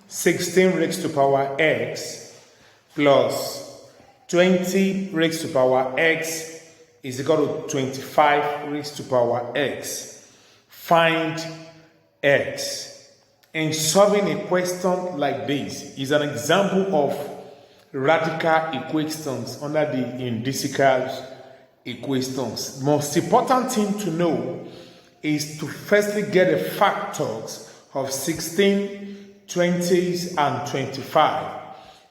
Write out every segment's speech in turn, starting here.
16 raised to power x plus 20 raised to power x is equal to 25 raised to power x. Find x. And solving a question like this is an example of radical equations under the indicical equations. Most important thing to know is to firstly get the factors of 16, 20s, and 25,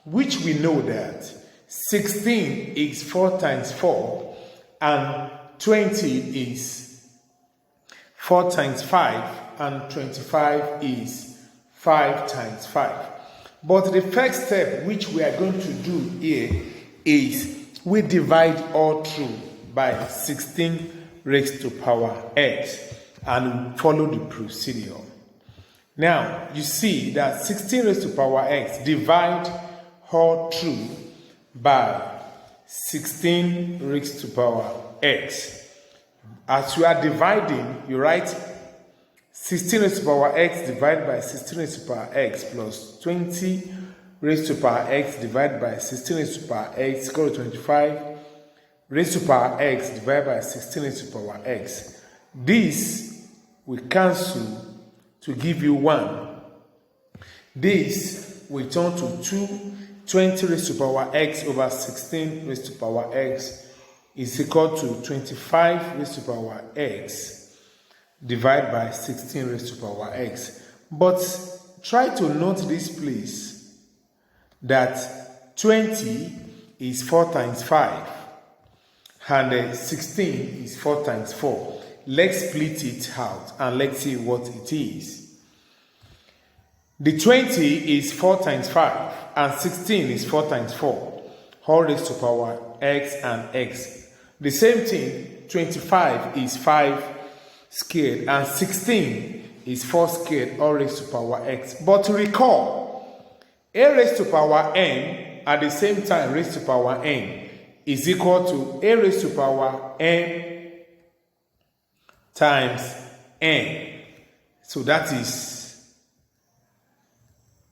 which we know that 16 is 4 times 4 and 20 is 4 times 5 and 25 is 5 times 5. But the first step which we are going to do here is we divide all through by 16 raised to power x and follow the procedure. Now you see that 16 raised to power x divide all through by 16 raised to power x. As you are dividing, you write 16 raised to power x divided by 16 raised to power x plus 20 raised to power x divided by 16 raised to power x equal to 25 raised to power x divided by 16 raised to power x. This will cancel to give you 1. This will turn to 2. 20 raised to power x over 16 raised to power x is equal to 25 raised to power x divided by 16 raised to power x. But try to note this place that 20 is 4 times 5 and 16 is 4 times 4. Let's split it out and let's see what it is. The 20 is 4 times 5 and 16 is 4 times 4. All raised to power x and x. The same thing, 25 is 5 squared and 16 is 4 squared, all raised to power x. But recall, a raised to power n at the same time raised to power n is equal to a raised to power n times n. So that is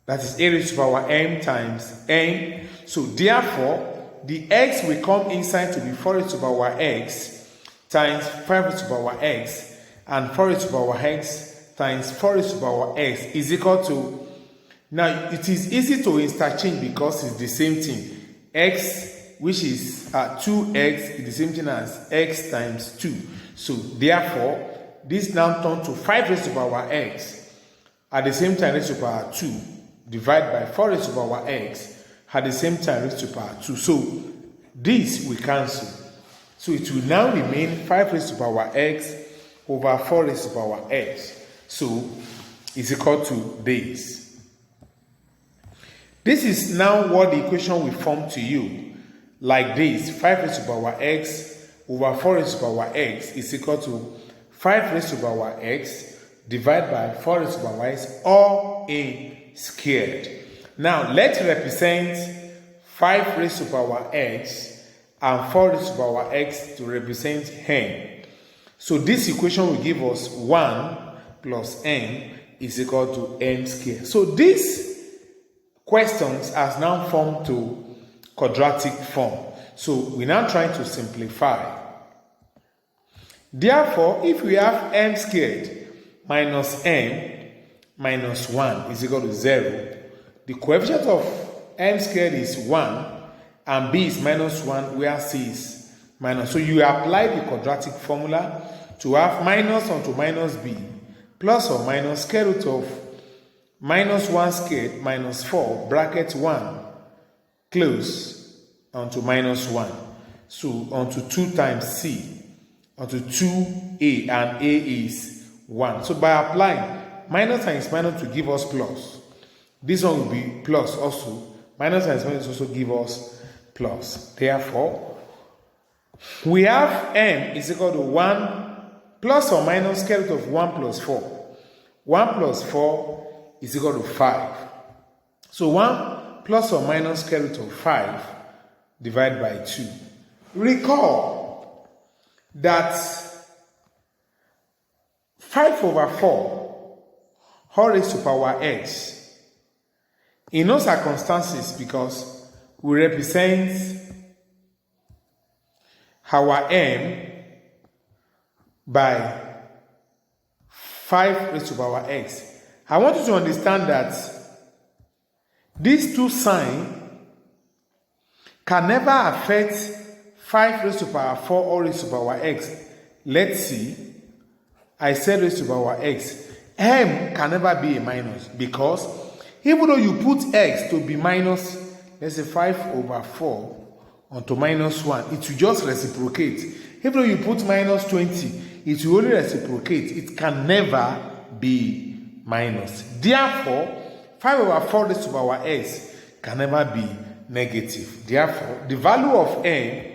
a raised to power m times n. So therefore, the x will come inside to be 4 raised to power x times 5 raised to power x, and 4 raised to power x times 4 raised to power x is equal to, now it is easy to interchange because it's the same thing. X, which is 2x, is the same thing as x times 2. So therefore, this now turns to 5 raised to power x at the same time raised to power 2 divided by 4 raised to power x at the same time raised to power 2. So this will cancel. So it will now remain 5 raised to power x over 4 raised to power x. So it's equal to this. This is now what the equation will form to you. Like this, 5 raised to power x over 4 raised to power x is equal to 5 raised to power x divided by 4 raised to power x all in squared. Now let's represent 5 raised to power x and 4 raised to power x to represent n. So this equation will give us 1 plus n is equal to n squared. So these questions are now formed to quadratic form. So we're now trying to simplify. Therefore, if we have m squared minus n minus 1 is equal to 0, the coefficient of m squared is 1 and b is minus 1 where c is minus. So you apply the quadratic formula to have minus onto minus b plus or minus square root of minus 1 squared minus 4 bracket 1 close onto minus 1. So onto 2 times c onto 2a, and a is 1. So by applying minus times minus to give us plus, this one will be plus also. Minus times minus also give us plus. Therefore, we have m is equal to 1 plus or minus square root of 1 plus 4. 1 plus 4 is equal to 5. So 1 plus or minus square root of 5 divided by 2. Recall that 5 over 4 all raised to power x in no circumstances, because we represent our m by 5 raised to the power x. I want you to understand that these two signs can never affect 5 raised to the power 4 or raised to the power x. Let's see. I said raised to the power x. M can never be a minus, because even though you put x to be minus, let's say 5 over 4 onto minus 1, it will just reciprocate. Even though you put minus 20, it will only reciprocate. It can never be minus. Therefore, 5 over 4 raised to the power x can never be negative. Therefore, the value of m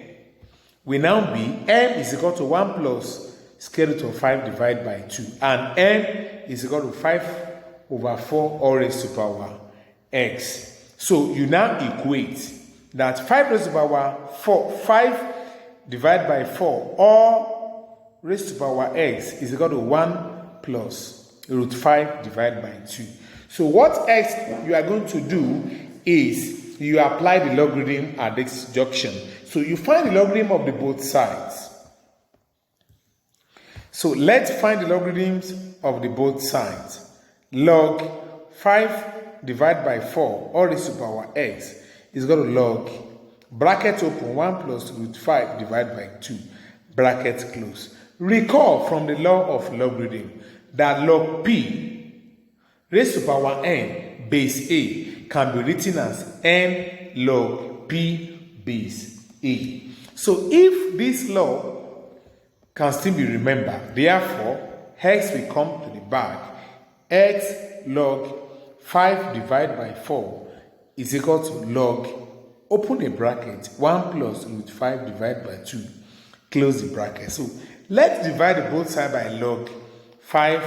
will now be m is equal to 1 plus square root of 5 divided by 2. And m is equal to 5 over 4 all raised to the power x. So you now equate that 5 raised to the power 4, 5 divided by 4 all raised to the power x is equal to 1 plus root 5 divided by 2. So what x you are going to do is you apply the logarithm at this junction. So you find the logarithm of the both sides. So let's find the logarithms of the both sides. Log 5 divided by 4 all raised to the power x is equal to log bracket open 1 plus root 5 divided by 2 bracket close. Recall from the law of logarithm that log p raised to the power n base a can be written as n log p base a. So if this law can still be remembered, therefore x will come to the back. X log 5 divided by 4 is equal to log, open a bracket, 1 plus root 5 divided by 2, close the bracket. So let's divide both sides by log 5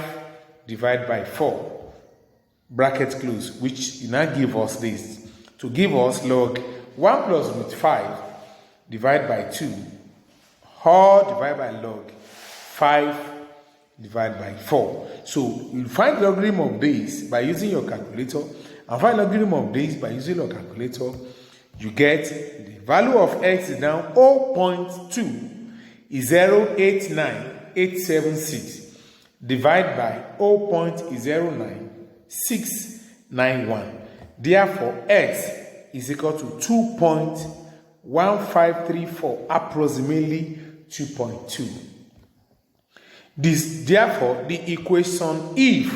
divided by 4, bracket close, which now give us this. To give us log 1 plus root 5 divided by 2, all divided by log 5 divided by 4. So you find the logarithm of this by using your calculator, and find the logarithm of this by using your calculator. You get the value of x is now 0.2 is 0.89876 divided by 0.09691. Therefore, x is equal to 2.1534, approximately 2.2. Therefore, the equation if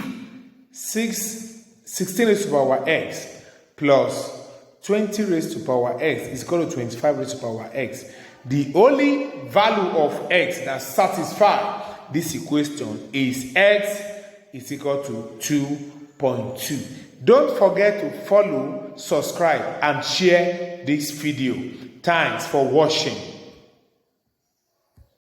16 raised to the power x plus 20 raised to the power x is equal to 25 raised to the power x, the only value of x that satisfies this equation is x is equal to 2.2. Don't forget to follow, subscribe, and share this video. Thanks for watching.